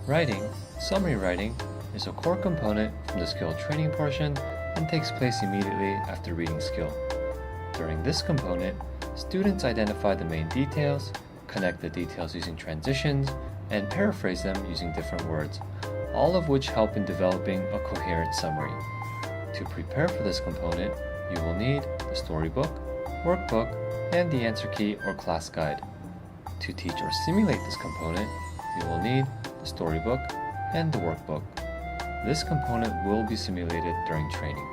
Writing, summary writing, is a core component from the skill training portion and takes place immediately after reading skill. During this component, students identify the main details, connect the details using transitions, and paraphrase them using different words, all of which help in developing a coherent summary. To prepare for this component, you will need the storybook, workbook, and the answer key or class guide. To teach or simulate this component, you will need the storybook and the workbook. This component will be simulated during training.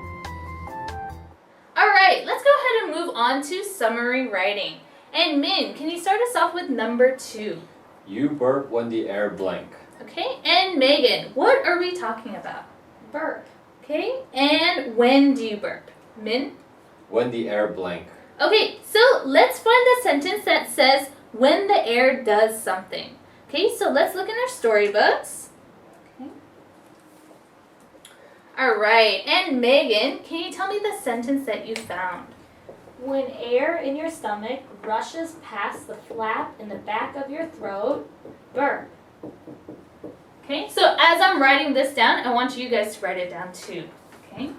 Alright, let's go ahead and move on to summary writing. And Min, can you start us off with number 2? You burp when the air blank. Okay, and Megan, what are we talking about? Burp. Okay, and when do you burp? Min? When the air blank. Okay, so let's find the sentence that says when the air does something. Okay, so let's look in our storybooks. Okay. Alright, and Megan, can you tell me the sentence that you found? When air in your stomach rushes past the flap in the back of your throat, burp. Okay, so as I'm writing this down, I want you guys to write it down too. Okay?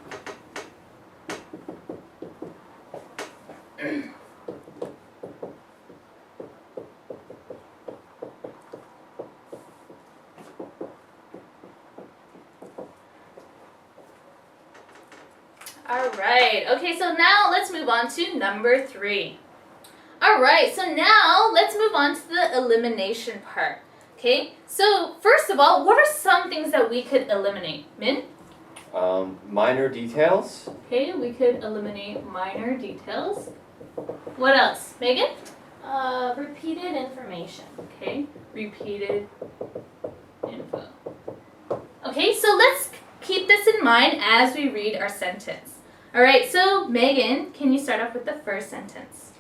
Alright, okay, so now let's move on to number 3. Alright, so now let's move on to the elimination part. Okay, so first of all, what are some things that we could eliminate? Min? Minor details. Okay, we could eliminate minor details. What else? Megan? Repeated information. Okay, repeated info. Okay, so let's keep this in mind as we read our sentence. Alright, so Megan, can you start off with the first sentence?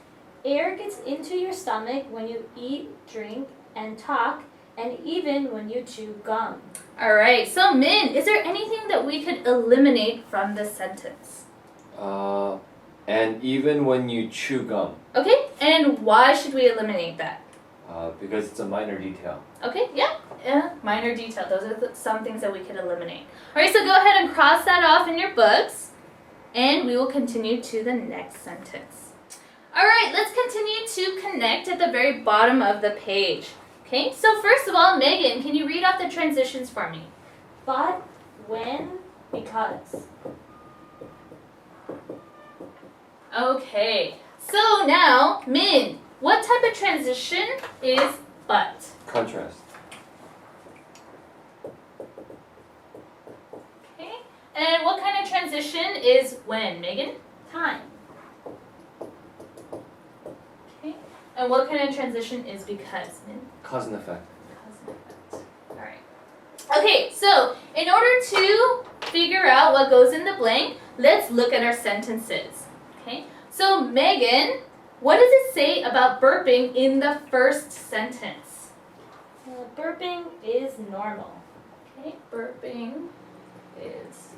Air gets into your stomach when you eat, drink, and talk, and even when you chew gum. Alright, so Min, is there anything that we could eliminate from this sentence? And even when you chew gum. Okay, and why should we eliminate that? Because it's a minor detail. Okay, yeah, minor detail. Those are some things that we could eliminate. Alright, so go ahead and cross that off in your books, and we will continue to the next sentence. Alright, let's continue to connect at the very bottom of the page. Okay, so first of all, Megan, can you read off the transitions for me? But, when, because. Okay, so now, Min, what type of transition is but? Contrast. Okay, and what kind of transition is when, Megan? Time. Okay, and what kind of transition is because, Min? Cause and effect. Alright. Okay, so in order to figure out what goes in the blank, let's look at our sentences. Okay, so Megan, what does it say about burping in the first sentence? Burping is normal. Okay, burping is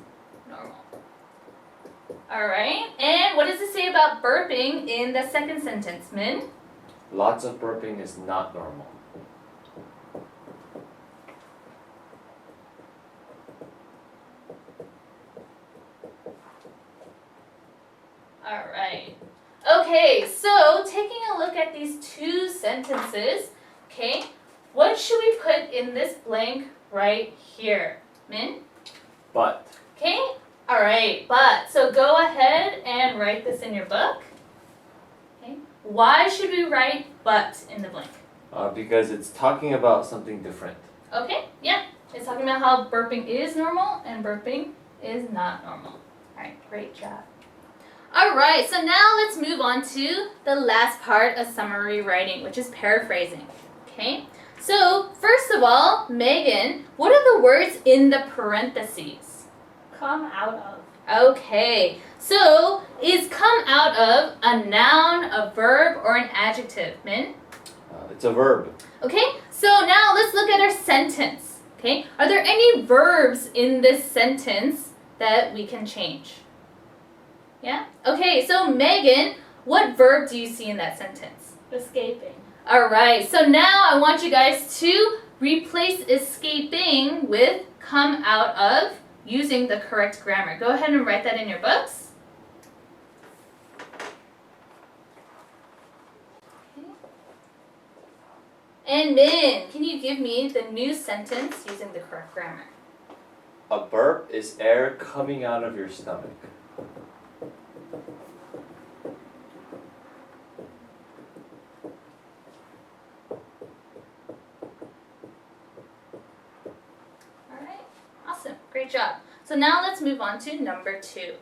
normal. Alright, and what does it say about burping in the second sentence, Min? Lots of burping is not normal. Alright. Okay, so taking a look at these two sentences, okay, what should we put in this blank right here? Min? But. Okay, alright, but. So go ahead and write this in your book. Okay, why should we write but in the blank? Because it's talking about something different. Okay, yeah, it's talking about how burping is normal and burping is not normal. Alright, great job. Alright, so now let's move on to the last part of summary writing, which is paraphrasing. Okay, so first of all, Megan, what are the words in the parentheses? Come out of. Okay, so is come out of a noun, a verb, or an adjective, Min? It's a verb. Okay, so now let's look at our sentence. Okay, are there any verbs in this sentence that we can change? Yeah? Okay, so Megan, what verb do you see in that sentence? Escaping. Alright, so now I want you guys to Replace escaping with come out of using the correct grammar. Go ahead and write that in your books. Okay. And Min, can you give me the new sentence using the correct grammar? A burp is air coming out of your stomach. Alright, awesome, great job. So now let's move on to number 2.